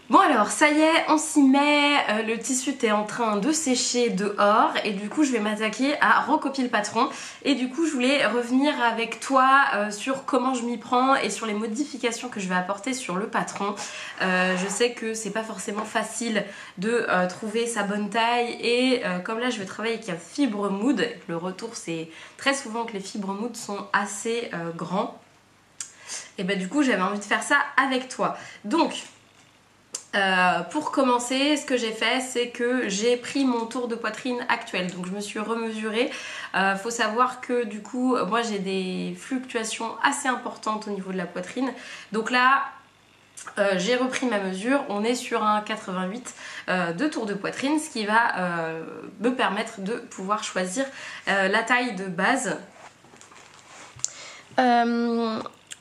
Bon alors ça y est, on s'y met, le tissu est en train de sécher dehors et du coup je vais m'attaquer à recopier le patron et du coup je voulais revenir avec toi sur comment je m'y prends et sur les modifications que je vais apporter sur le patron. Je sais que c'est pas forcément facile de trouver sa bonne taille et comme là je vais travailler avec un fibre mood, le retour c'est très souvent que les fibres mood sont assez grands et bah du coup j'avais envie de faire ça avec toi. Donc pour commencer, ce que j'ai fait, c'est que j'ai pris mon tour de poitrine actuel. Donc je me suis remesurée. Faut savoir que du coup, moi j'ai des fluctuations assez importantes au niveau de la poitrine. Donc là, j'ai repris ma mesure. On est sur un 88 de tour de poitrine, ce qui va me permettre de pouvoir choisir la taille de base.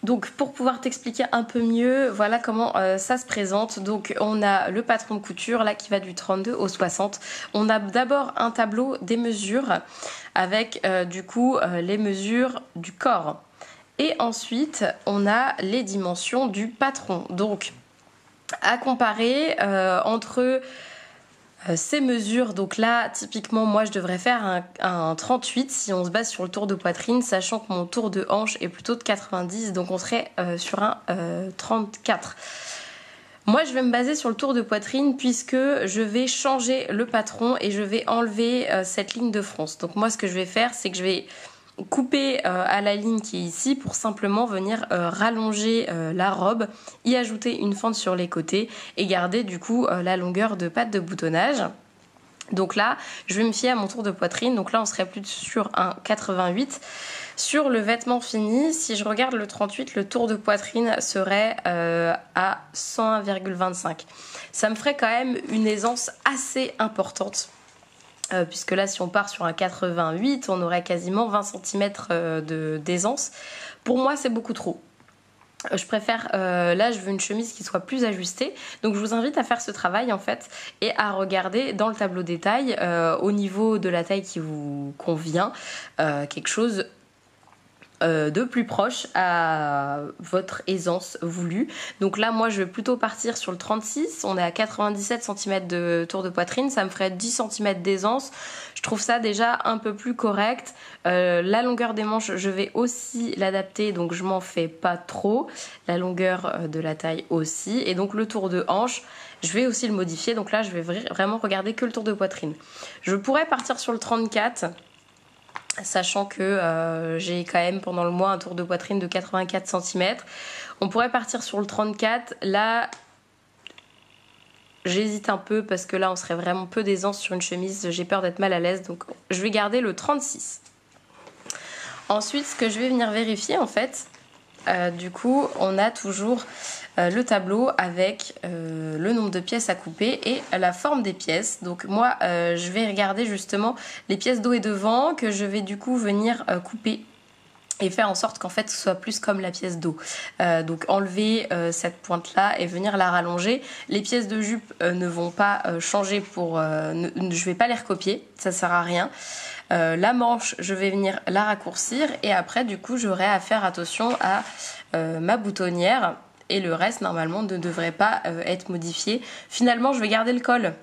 Donc pour pouvoir t'expliquer un peu mieux, voilà comment ça se présente. Donc on a le patron de couture là qui va du 32 au 60. On a d'abord un tableau des mesures avec du coup les mesures du corps. Et ensuite on a les dimensions du patron. Donc à comparer entre ces mesures, donc là typiquement moi je devrais faire un 38 si on se base sur le tour de poitrine, sachant que mon tour de hanche est plutôt de 90, donc on serait sur un 34. Moi je vais me baser sur le tour de poitrine puisque je vais changer le patron et je vais enlever cette ligne de fronce. Donc moi ce que je vais faire, c'est que je vais couper à la ligne qui est ici pour simplement venir rallonger la robe, y ajouter une fente sur les côtés et garder du coup la longueur de patte de boutonnage. Donc là, je vais me fier à mon tour de poitrine. Donc là, on serait plus sur un 88. Sur le vêtement fini, si je regarde le 38, le tour de poitrine serait à 101,25. Ça me ferait quand même une aisance assez importante. Puisque là si on part sur un 88 on aurait quasiment 20 cm d'aisance. Pour moi c'est beaucoup trop. Je préfère, là je veux une chemise qui soit plus ajustée, donc je vous invite à faire ce travail en fait et à regarder dans le tableau des tailles au niveau de la taille qui vous convient quelque chose de plus proche à votre aisance voulue. Donc là moi je vais plutôt partir sur le 36, on est à 97 cm de tour de poitrine, ça me ferait 10 cm d'aisance. Je trouve ça déjà un peu plus correct. La longueur des manches je vais aussi l'adapter, donc je m'en fais pas trop. La longueur de la taille aussi, et donc le tour de hanche je vais aussi le modifier, donc là je vais vraiment regarder que le tour de poitrine. Je pourrais partir sur le 34, sachant que j'ai quand même pendant le mois un tour de poitrine de 84 cm. On pourrait partir sur le 34. Là, j'hésite un peu parce que là, on serait vraiment peu d'aisance sur une chemise. J'ai peur d'être mal à l'aise, donc je vais garder le 36. Ensuite, ce que je vais venir vérifier, en fait, du coup, on a toujours le tableau avec le nombre de pièces à couper et la forme des pièces. Donc moi je vais regarder justement les pièces dos et devant que je vais du coup venir couper et faire en sorte qu'en fait ce soit plus comme la pièce dos. Donc enlever cette pointe là et venir la rallonger. Les pièces de jupe ne vont pas changer pour... je vais pas les recopier, ça sert à rien. La manche je vais venir la raccourcir et après du coup j'aurai à faire attention à ma boutonnière. Et le reste normalement ne devrait pas être modifié. Finalement je vais garder le col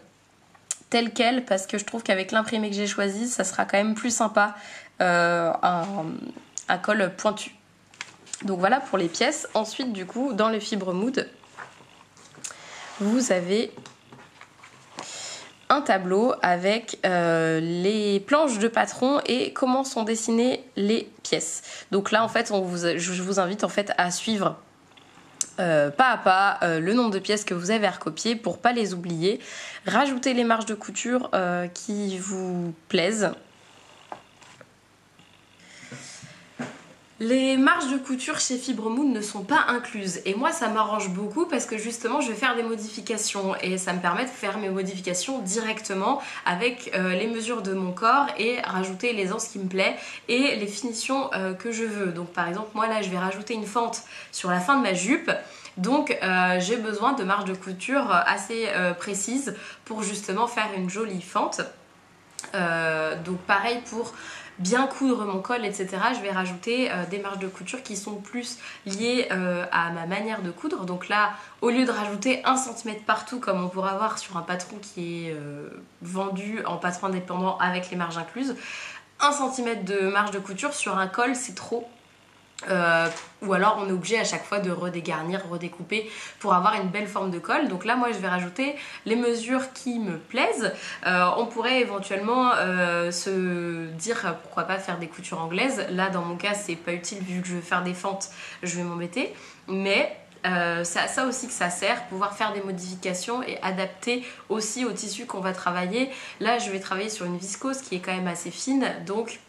tel quel parce que je trouve qu'avec l'imprimé que j'ai choisi ça sera quand même plus sympa, un col pointu. Donc voilà pour les pièces. Ensuite du coup dans le fibre mood vous avez un tableau avec les planches de patron et comment sont dessinées les pièces. Donc là en fait je vous invite en fait à suivre pas à pas le nombre de pièces que vous avez à recopier pour pas les oublier. Rajoutez les marges de couture qui vous plaisent. Les marges de couture chez Fibre Mood ne sont pas incluses et moi ça m'arrange beaucoup parce que justement je vais faire des modifications et ça me permet de faire mes modifications directement avec les mesures de mon corps et rajouter l'aisance qui me plaît et les finitions que je veux. Donc par exemple moi là je vais rajouter une fente sur la fin de ma jupe. Donc j'ai besoin de marges de couture assez précises pour justement faire une jolie fente. Donc pareil pour bien coudre mon col, etc., je vais rajouter des marges de couture qui sont plus liées à ma manière de coudre. Donc là, au lieu de rajouter 1 cm partout comme on pourrait avoir sur un patron qui est vendu en patron indépendant avec les marges incluses, 1 cm de marge de couture sur un col c'est trop. Ou alors on est obligé à chaque fois de redégarnir, redécouper pour avoir une belle forme de col. Donc là moi je vais rajouter les mesures qui me plaisent. On pourrait éventuellement se dire pourquoi pas faire des coutures anglaises. Là dans mon cas c'est pas utile vu que je veux faire des fentes, je vais m'embêter. Mais c'est à ça aussi que ça sert, pouvoir faire des modifications et adapter aussi au tissu qu'on va travailler. Là je vais travailler sur une viscose qui est quand même assez fine, donc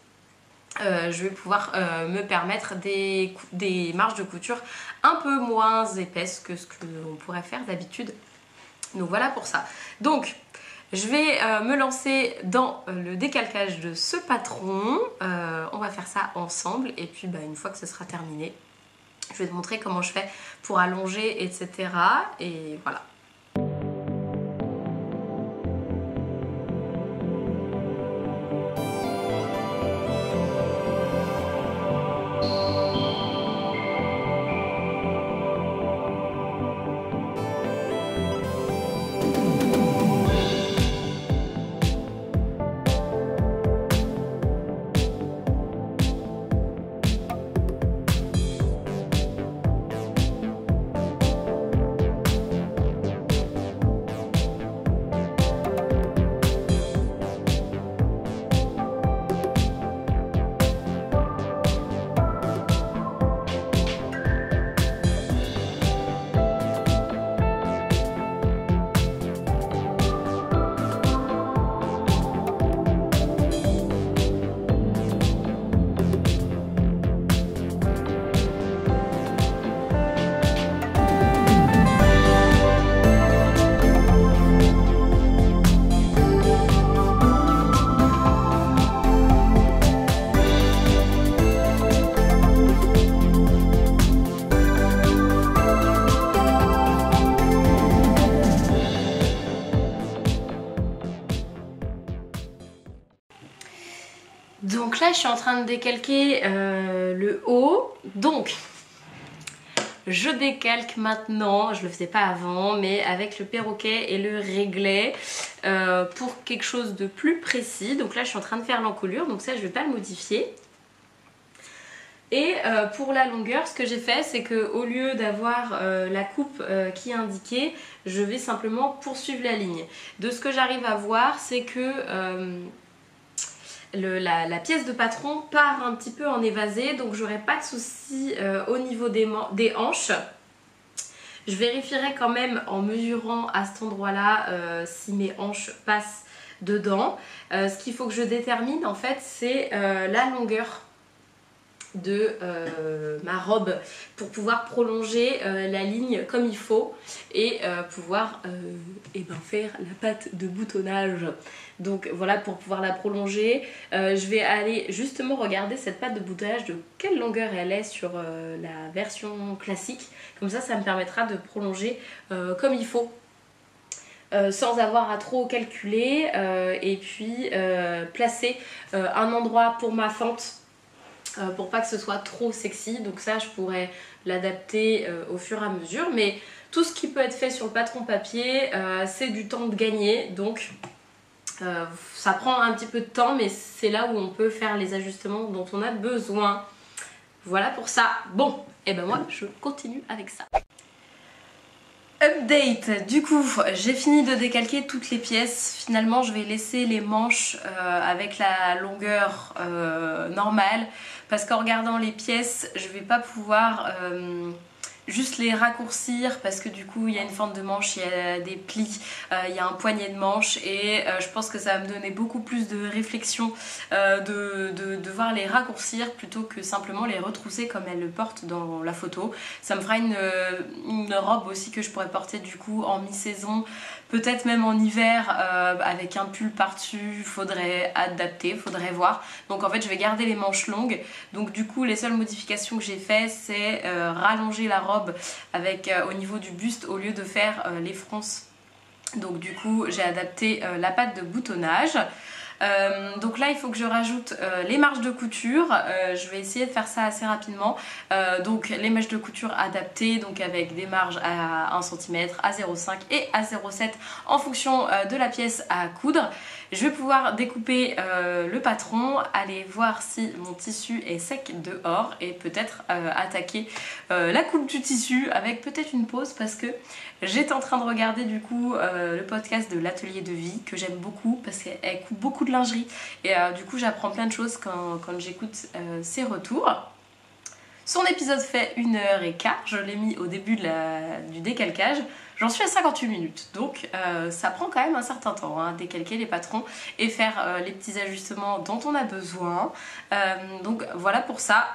je vais pouvoir me permettre des marges de couture un peu moins épaisses que ce qu'on pourrait faire d'habitude. Donc voilà pour ça. Donc je vais me lancer dans le décalcage de ce patron. On va faire ça ensemble et puis une fois que ce sera terminé, je vais te montrer comment je fais pour allonger, etc. Et voilà. Donc là je suis en train de décalquer le haut, donc je décalque maintenant, je le faisais pas avant, mais avec le perroquet et le réglet pour quelque chose de plus précis. Donc là je suis en train de faire l'encolure, donc ça je vais pas le modifier. Et pour la longueur, ce que j'ai fait, c'est qu'au lieu d'avoir la coupe qui est indiquée, je vais simplement poursuivre la ligne. De ce que j'arrive à voir, c'est que la pièce de patron part un petit peu en évasé, donc j'aurai pas de souci au niveau des hanches. Je vérifierai quand même en mesurant à cet endroit-là si mes hanches passent dedans. Ce qu'il faut que je détermine en fait, c'est la longueur de ma robe pour pouvoir prolonger la ligne comme il faut et pouvoir faire la patte de boutonnage. Donc voilà, pour pouvoir la prolonger, je vais aller justement regarder cette patte de boutonnage, de quelle longueur elle est sur la version classique. Comme ça me permettra de prolonger comme il faut. Sans avoir à trop calculer et puis placer un endroit pour ma fente pour pas que ce soit trop sexy. Donc ça je pourrais l'adapter au fur et à mesure, mais tout ce qui peut être fait sur le patron papier c'est du temps de gagner, donc ça prend un petit peu de temps, mais c'est là où on peut faire les ajustements dont on a besoin. Voilà pour ça. Bon, et ben moi je continue avec ça. Update, du coup j'ai fini de décalquer toutes les pièces. Finalement je vais laisser les manches avec la longueur normale, parce qu'en regardant les pièces je vais pas pouvoir juste les raccourcir, parce que du coup il y a une fente de manche, il y a des plis, il y a un poignet de manche, et je pense que ça va me donner beaucoup plus de réflexion de devoir les raccourcir plutôt que simplement les retrousser comme elle le porte dans la photo. Ça me fera une robe aussi que je pourrais porter du coup en mi-saison, peut-être même en hiver avec un pull par-dessus. Faudrait adapter, faudrait voir. Donc en fait je vais garder les manches longues. Donc du coup les seules modifications que j'ai fait, c'est rallonger la robe avec au niveau du buste au lieu de faire les fronces. Donc du coup j'ai adapté la patte de boutonnage. Donc là il faut que je rajoute les marges de couture. Je vais essayer de faire ça assez rapidement. Donc les mèches de couture adaptées, donc avec des marges à 1 cm, à 0,5 et à 0,7 en fonction de la pièce à coudre. Je vais pouvoir découper le patron, aller voir si mon tissu est sec dehors et peut-être attaquer la coupe du tissu avec peut-être une pause parce que j'étais en train de regarder du coup le podcast de l'atelier de vie que j'aime beaucoup parce qu'elle coupe beaucoup de lingerie et du coup j'apprends plein de choses quand j'écoute ses retours. Son épisode fait 1h15, je l'ai mis au début du décalcage. J'en suis à 58 minutes, donc ça prend quand même un certain temps, hein, décalquer les patrons et faire les petits ajustements dont on a besoin. Donc voilà pour ça.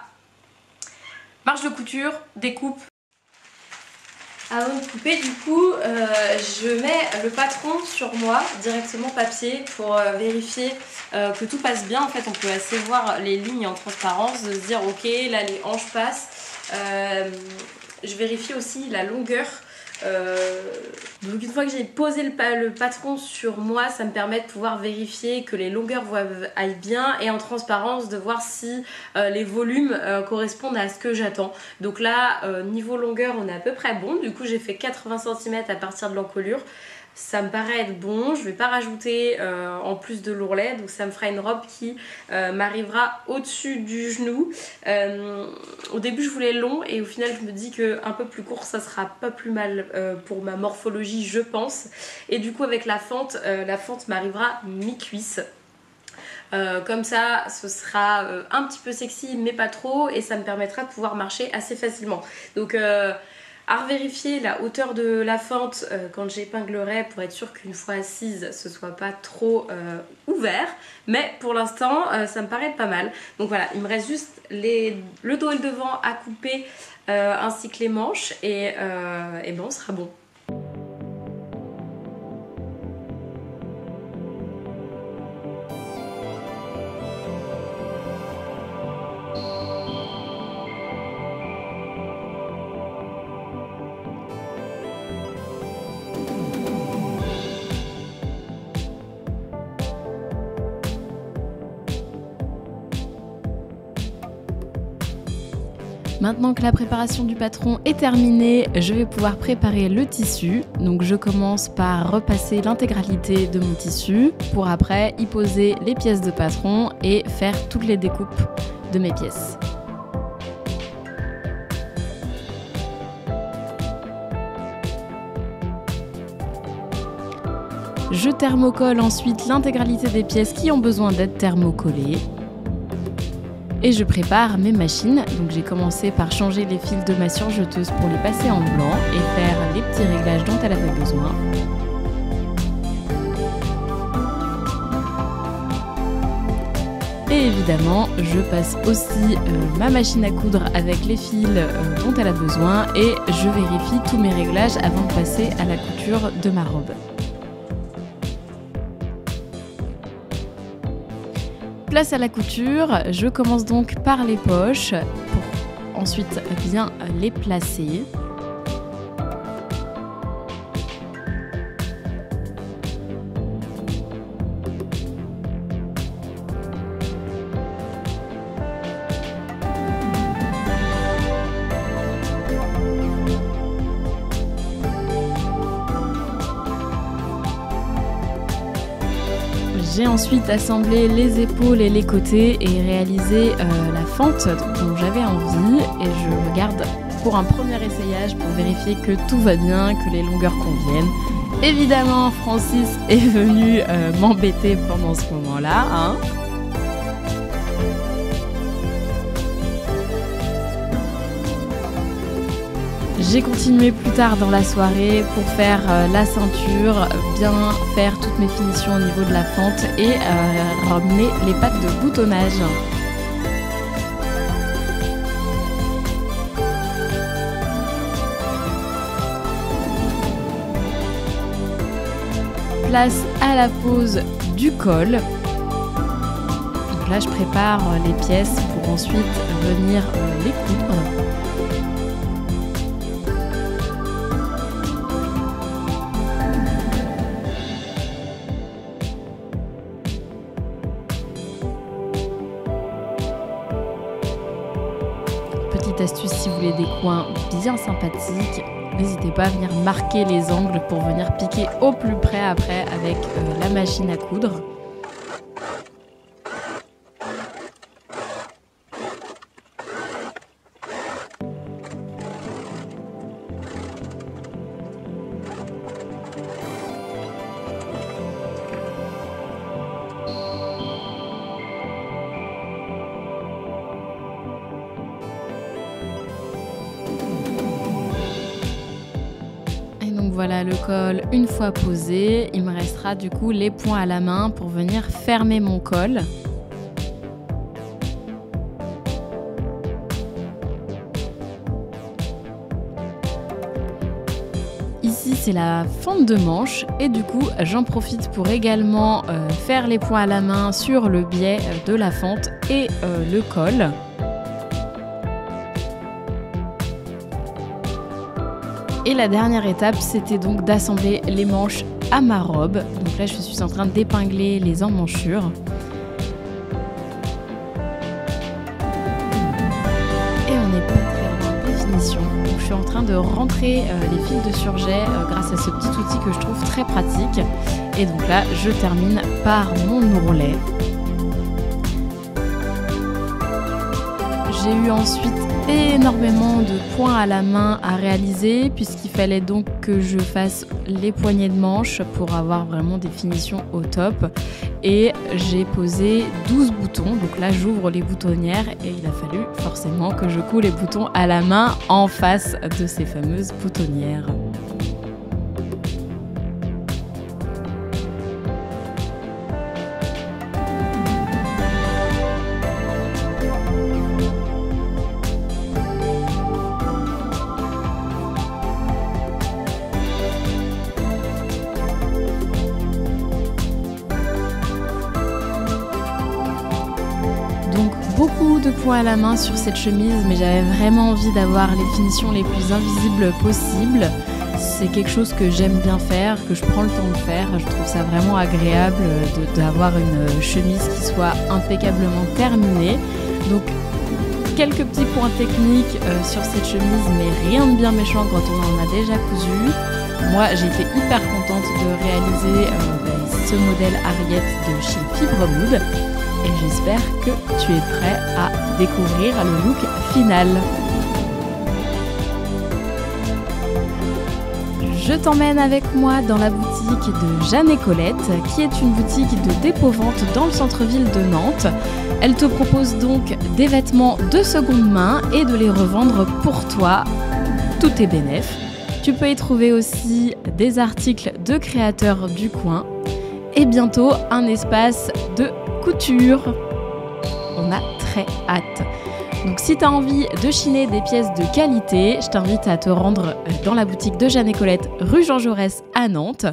Marge de couture, découpe. Avant de couper, du coup, je mets le patron sur moi, directement papier, pour vérifier que tout passe bien. En fait, on peut assez voir les lignes en transparence, de se dire ok, là les hanches passent. Je vérifie aussi la longueur. Donc une fois que j'ai posé le patron sur moi, ça me permet de pouvoir vérifier que les longueurs aillent bien et en transparence de voir si les volumes correspondent à ce que j'attends. Donc là niveau longueur on est à peu près bon, du coup j'ai fait 80 cm à partir de l'encolure. Ça me paraît être bon, je vais pas rajouter en plus de l'ourlet, donc ça me fera une robe qui m'arrivera au-dessus du genou. Au début je voulais long et au final je me dis qu'un peu plus court ça sera pas plus mal pour ma morphologie je pense. Et du coup avec la fente m'arrivera mi-cuisse. Comme ça ce sera un petit peu sexy mais pas trop et ça me permettra de pouvoir marcher assez facilement. Donc à revérifier la hauteur de la fente quand j'épinglerai pour être sûre qu'une fois assise ce soit pas trop ouvert, mais pour l'instant ça me paraît pas mal. Donc voilà, il me reste juste le dos et le devant à couper ainsi que les manches et ben on sera bon. Maintenant que la préparation du patron est terminée, je vais pouvoir préparer le tissu. Donc je commence par repasser l'intégralité de mon tissu pour après y poser les pièces de patron et faire toutes les découpes de mes pièces. Je thermocolle ensuite l'intégralité des pièces qui ont besoin d'être thermocollées. Et je prépare mes machines, donc j'ai commencé par changer les fils de ma surjeteuse pour les passer en blanc et faire les petits réglages dont elle avait besoin. Et évidemment, je passe aussi ma machine à coudre avec les fils dont elle a besoin et je vérifie tous mes réglages avant de passer à la couture de ma robe. Place à la couture, je commence donc par les poches pour ensuite bien les placer. J'ai ensuite assemblé les épaules et les côtés et réalisé la fente dont j'avais envie et je regarde pour un premier essayage pour vérifier que tout va bien, que les longueurs conviennent. Évidemment, Francis est venu m'embêter pendant ce moment-là, hein. J'ai continué plus tard dans la soirée pour faire la ceinture, bien faire toutes mes finitions au niveau de la fente et ramener les pattes de boutonnage. Place à la pose du col. Donc là je prépare les pièces pour ensuite venir les coudre. petite astuce si vous voulez des coins bien sympathiques. N'hésitez pas à venir marquer les angles pour venir piquer au plus près après avec la machine à coudre. Voilà le col une fois posé, il me restera du coup les points à la main pour venir fermer mon col. Ici c'est la fente de manche et du coup j'en profite pour également faire les points à la main sur le biais de la fente et le col. Et la dernière étape, c'était donc d'assembler les manches à ma robe. Donc là, je suis en train d'épingler les emmanchures. Et on n'est pas très loin de finition. Donc je suis en train de rentrer les fils de surjet grâce à ce petit outil que je trouve très pratique. Et donc là, je termine par mon ourlet. J'ai eu ensuite énormément de points à la main à réaliser puisqu'il fallait donc que je fasse les poignées de manche pour avoir vraiment des finitions au top et j'ai posé 12 boutons, donc là j'ouvre les boutonnières et il a fallu forcément que je coule les boutons à la main en face de ces fameuses boutonnières. Beaucoup de points à la main sur cette chemise, mais j'avais vraiment envie d'avoir les finitions les plus invisibles possibles. C'est quelque chose que j'aime bien faire, que je prends le temps de faire. Je trouve ça vraiment agréable d'avoir une chemise qui soit impeccablement terminée. Donc quelques petits points techniques sur cette chemise, mais rien de bien méchant quand on en a déjà cousu. Moi, j'ai été hyper contente de réaliser ce modèle Harriet de chez Fibremood. Et j'espère que tu es prêt à découvrir le look final. Je t'emmène avec moi dans la boutique de Jeanne et Colette, qui est une boutique de dépôt-vente dans le centre-ville de Nantes. Elle te propose donc des vêtements de seconde main et de les revendre pour toi. Tout est bénef. Tu peux y trouver aussi des articles de créateurs du coin et bientôt un espace de couture. On a très hâte. Donc si tu as envie de chiner des pièces de qualité, je t'invite à te rendre dans la boutique de Jeanne et Colette, rue Jean Jaurès à Nantes.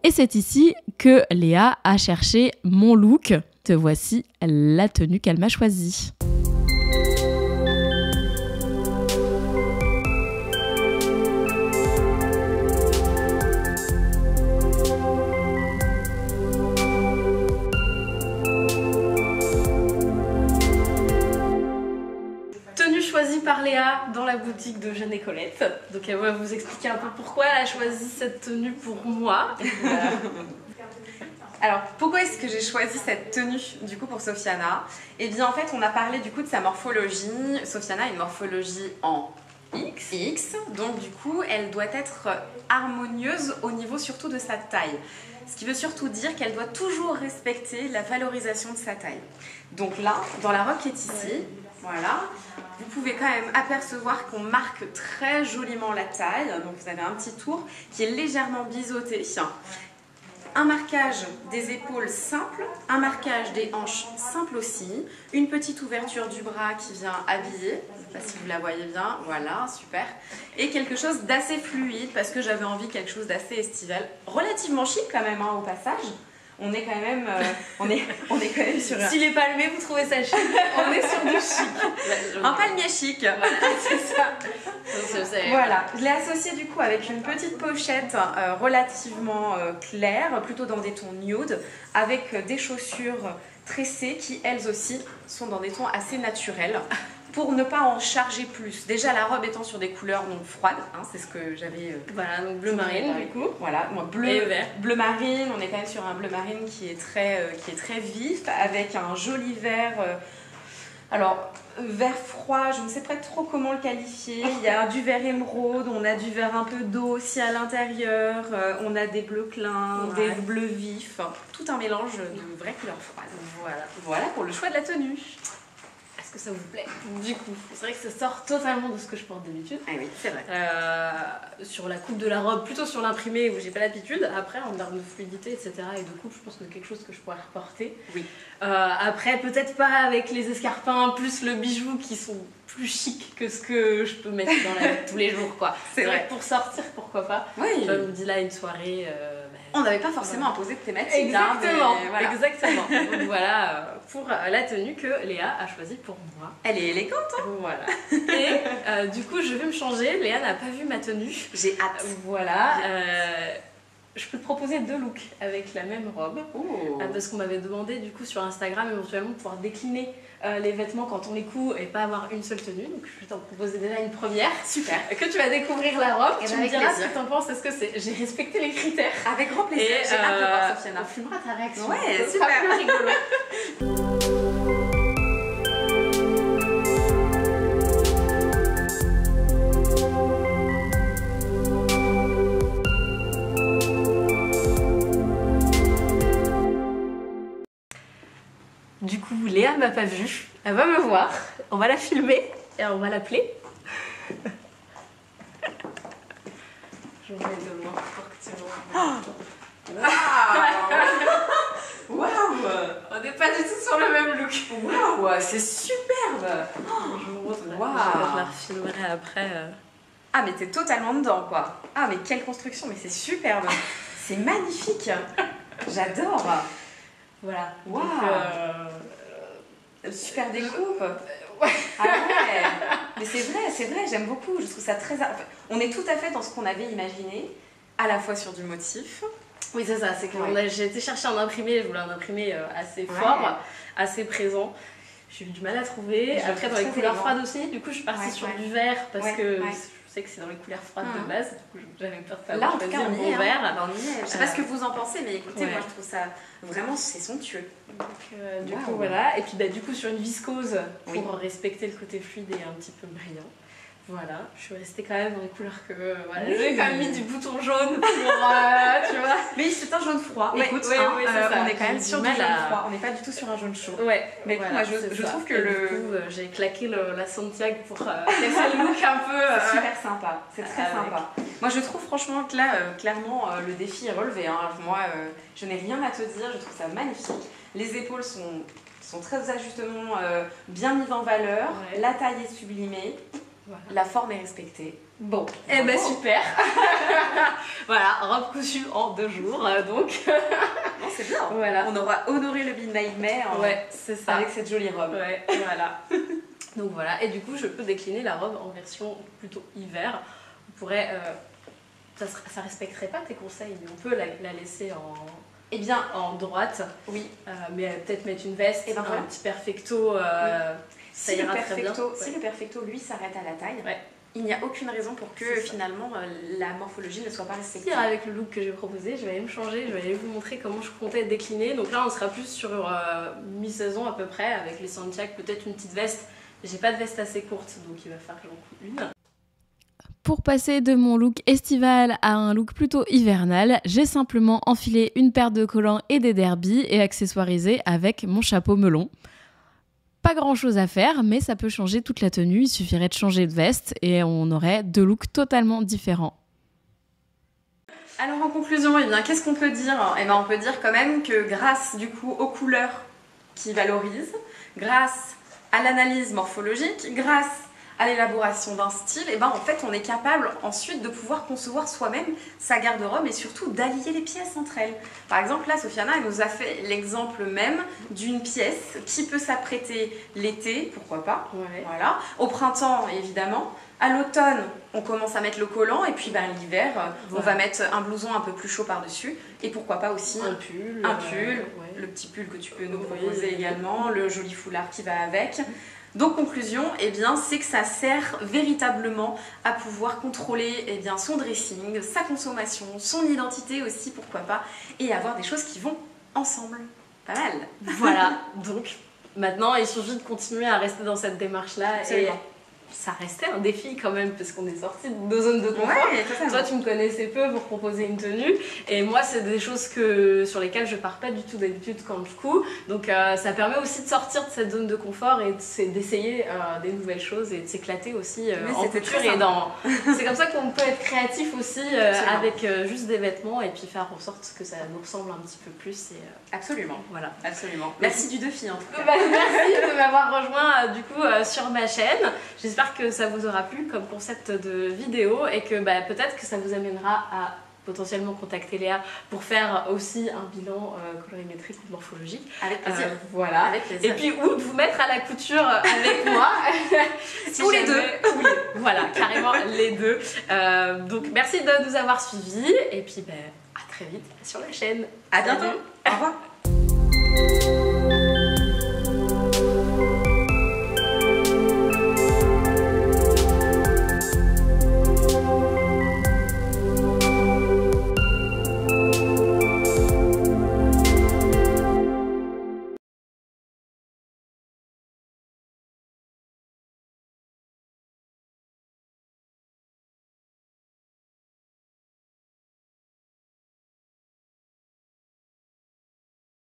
Et c'est ici que Léa a cherché mon look. Te voici la tenue qu'elle m'a choisie. Par Léa dans la boutique de Jeanne et Colette. Donc elle va vous expliquer un peu pourquoi elle a choisi cette tenue pour moi. Alors pourquoi est-ce que j'ai choisi cette tenue du coup pour Sofiana? Eh bien en fait on a parlé du coup de sa morphologie. Sofiana a une morphologie en X, donc du coup elle doit être harmonieuse au niveau surtout de sa taille. Ce qui veut surtout dire qu'elle doit toujours respecter la valorisation de sa taille. Donc là, dans la robe qui est ici, voilà, vous pouvez quand même apercevoir qu'on marque très joliment la taille. Donc vous avez un petit tour qui est légèrement biseauté. Un marquage des épaules simple, un marquage des hanches simple aussi, une petite ouverture du bras qui vient habiller, je ne sais pas si vous la voyez bien, voilà, super, et quelque chose d'assez fluide parce que j'avais envie de quelque chose d'assez estival, relativement chic quand même hein, au passage. On est quand même, on est quand même sur un... Si les palmiers, vous trouvez ça chic? On est sur du chic. Un palmier chic. Voilà, c'est ça. Voilà. Je l'ai associé du coup avec une petite pochette relativement claire, plutôt dans des tons nude, avec des chaussures tressées qui elles aussi sont dans des tons assez naturels. pour ne pas en charger plus. Déjà la robe étant sur des couleurs donc froides, hein, c'est ce que j'avais... Voilà, donc bleu marine du coup. Voilà, moi, bleu marine, on est quand même sur un bleu marine qui est très vif, avec un joli vert... alors, vert froid, je ne sais pas trop comment le qualifier. Il y a du vert émeraude, on a du vert un peu d'eau aussi à l'intérieur, on a des bleus clins, des bleus vifs, tout un mélange de vraies couleurs froides. Voilà pour le choix de la tenue. Est-ce que ça vous plaît? Du coup, c'est vrai que ça sort totalement de ce que je porte d'habitude. Ah oui, c'est vrai. Sur la coupe de la robe, plutôt sur l'imprimé où j'ai pas l'habitude. Après, en termes de fluidité, etc. et de coupe, je pense que c'est quelque chose que je pourrais reporter. Oui. Après, peut-être pas avec les escarpins plus le bijou qui sont plus chics que ce que je peux mettre dans la vie de tous les jours, quoi. C'est vrai que pour sortir, pourquoi pas. Oui. Je me dis là, une soirée... on n'avait pas forcément imposé de thématique. Exactement, hein, mais voilà. exactement. Donc voilà pour la tenue que Léa a choisie pour moi. Elle est élégante, hein. Voilà. Et du coup, je vais me changer. Léa n'a pas vu ma tenue. J'ai hâte. Voilà. Je peux te proposer 2 looks avec la même robe. Oh. Parce qu'on m'avait demandé du coup sur Instagram éventuellement de pouvoir décliner les vêtements quand on les coud et pas avoir une seule tenue. Donc je vais t'en proposer déjà une première. Super. Que tu vas découvrir la robe. Et tu me diras ce que t'en penses. Est-ce que c'est... J'ai respecté les critères. Avec grand plaisir. Et j'ai hâte de voir Sofiana. On filmera ta réaction. Ouais, ça super. sera plus rigolo. Du coup, Léa m'a pas vue, elle va me voir, on va la filmer et on va l'appeler. Je vais mettre de loin pour que tu vois. Waouh. On n'est pas du tout sur le même look. Waouh, c'est superbe. Je vous montre, Waouh. je la refilmerai après. Ah mais t'es totalement dedans quoi. Ah mais quelle construction, mais c'est superbe. C'est magnifique. J'adore. Voilà. Waouh. Donc, super découpe. Ouais. Ah ouais. Mais c'est vrai, j'aime beaucoup. Je trouve ça très... Enfin, on est tout à fait dans ce qu'on avait imaginé, à la fois sur du motif. Oui, c'est ça, c'est que j'ai été chercher un imprimé, je voulais un imprimé assez Ouais. fort, assez présent. J'ai eu du mal à trouver. Après, dans les couleurs élégant. froides aussi, du coup, je suis partie sur du vert parce que ouais. je sais que c'est dans les couleurs froides de base. Du coup, j'avais peur de pas Là, en avoir tout cas, choisi on le y est. bon vert. Hein. On y est. Je sais pas ce que vous en pensez, mais écoutez, moi je trouve ça vraiment, c'est somptueux. Donc, du coup, voilà. Et puis, du coup, sur une viscose pour respecter le côté fluide et un petit peu brillant. Voilà, je suis restée quand même dans les couleurs que... Voilà. J'ai quand même mis du bouton jaune pour... tu vois. Mais c'est un jaune froid. Ouais, Écoute, ouais, ouais, c'est ça. on est quand même J'ai sur du du mal jaune à- froid. On n'est pas du tout sur un jaune chaud. Ouais, Mais voilà, moi, je c'est ça. trouve que Et le... du coup, j'ai claqué la Santiago pour casser le look un peu... C'est super sympa, c'est très avec. sympa. Moi je trouve franchement que là, clairement, le défi est relevé. Hein. Moi, je n'ai rien à te dire, je trouve ça magnifique. Les épaules sont très ajustement bien mises en valeur, Ouais. la taille est sublimée, Voilà. la forme est respectée. Bon, eh ben Bravo. super. Voilà, robe cousue en 2 jours, donc Non, c'est bien. voilà. On aura honoré le Midnight May Ouais, c'est ça. avec cette jolie robe. Ouais, voilà. Donc voilà, et du coup, je peux décliner la robe en version plutôt hiver. On pourrait... ça respecterait pas tes conseils, mais on peut la laisser Eh bien, en droite, oui. mais peut-être mettre une veste, Et ben voilà. un petit perfecto, ça Si le, ira très bien. si le perfecto, lui, s'arrête à la taille, Ouais. il n'y a aucune raison pour que C'est ça. finalement la morphologie ne soit pas respectée. Pire avec le look que j'ai proposé, je vais aller me changer, je vais aller vous montrer comment je comptais décliner. Donc là, on sera plus sur mi-saison à peu près, avec les Santiago, peut-être une petite veste. J'ai pas de veste assez courte, donc il va falloir que j'en coupe une. Pour passer de mon look estival à un look plutôt hivernal, j'ai simplement enfilé une paire de collants et des derbies et accessoirisé avec mon chapeau melon. Pas grand chose à faire, mais ça peut changer toute la tenue, il suffirait de changer de veste et on aurait 2 looks totalement différents. Alors en conclusion, eh bien, qu'est-ce qu'on peut dire? Eh bien, on peut dire quand même que grâce du coup aux couleurs qui valorisent, grâce à l'analyse morphologique, grâce à l'élaboration d'un style, et ben en fait on est capable ensuite de pouvoir concevoir soi-même sa garde-robe et surtout d'allier les pièces entre elles. Par exemple là Sofiana elle nous a fait l'exemple même d'une pièce qui peut s'apprêter l'été, pourquoi pas, Ouais. voilà. Au printemps évidemment, à l'automne on commence à mettre le collant et puis ben, l'hiver on va mettre un blouson un peu plus chaud par-dessus et pourquoi pas aussi Un pull. un pull, Ouais. le petit pull que tu peux nous Oui. proposer également, le joli foulard qui va avec. Donc conclusion, eh bien, c'est que ça sert véritablement à pouvoir contrôler eh bien, son dressing, sa consommation, son identité aussi, pourquoi pas, et avoir des choses qui vont ensemble. Pas mal. Voilà, donc maintenant il suffit de continuer à rester dans cette démarche-là. Absolument. Et ça restait un défi quand même, parce qu'on est sorti de nos zones de confort. Ouais, toi, tu me connaissais peu pour proposer une tenue, et moi, c'est des choses sur lesquelles je pars pas du tout d'habitude quand je couds. Donc, ça permet aussi de sortir de cette zone de confort et d'essayer des nouvelles choses et de s'éclater aussi en couture. C'est comme ça qu'on peut être créatif aussi avec juste des vêtements et puis faire en sorte que ça nous ressemble un petit peu plus. Absolument. Voilà. Absolument. Merci du défi en tout cas. Merci de m'avoir rejoint du coup sur ma chaîne. J'espère que ça vous aura plu comme concept de vidéo et que peut-être que ça vous amènera à potentiellement contacter Léa pour faire aussi un bilan colorimétrique ou morphologique. Avec plaisir. Voilà. Avec plaisir. Et puis ou de vous mettre à la couture avec moi. Ou les deux. Voilà, carrément les deux. Donc merci de nous avoir suivis et puis à très vite sur la chaîne. À bientôt. Au revoir.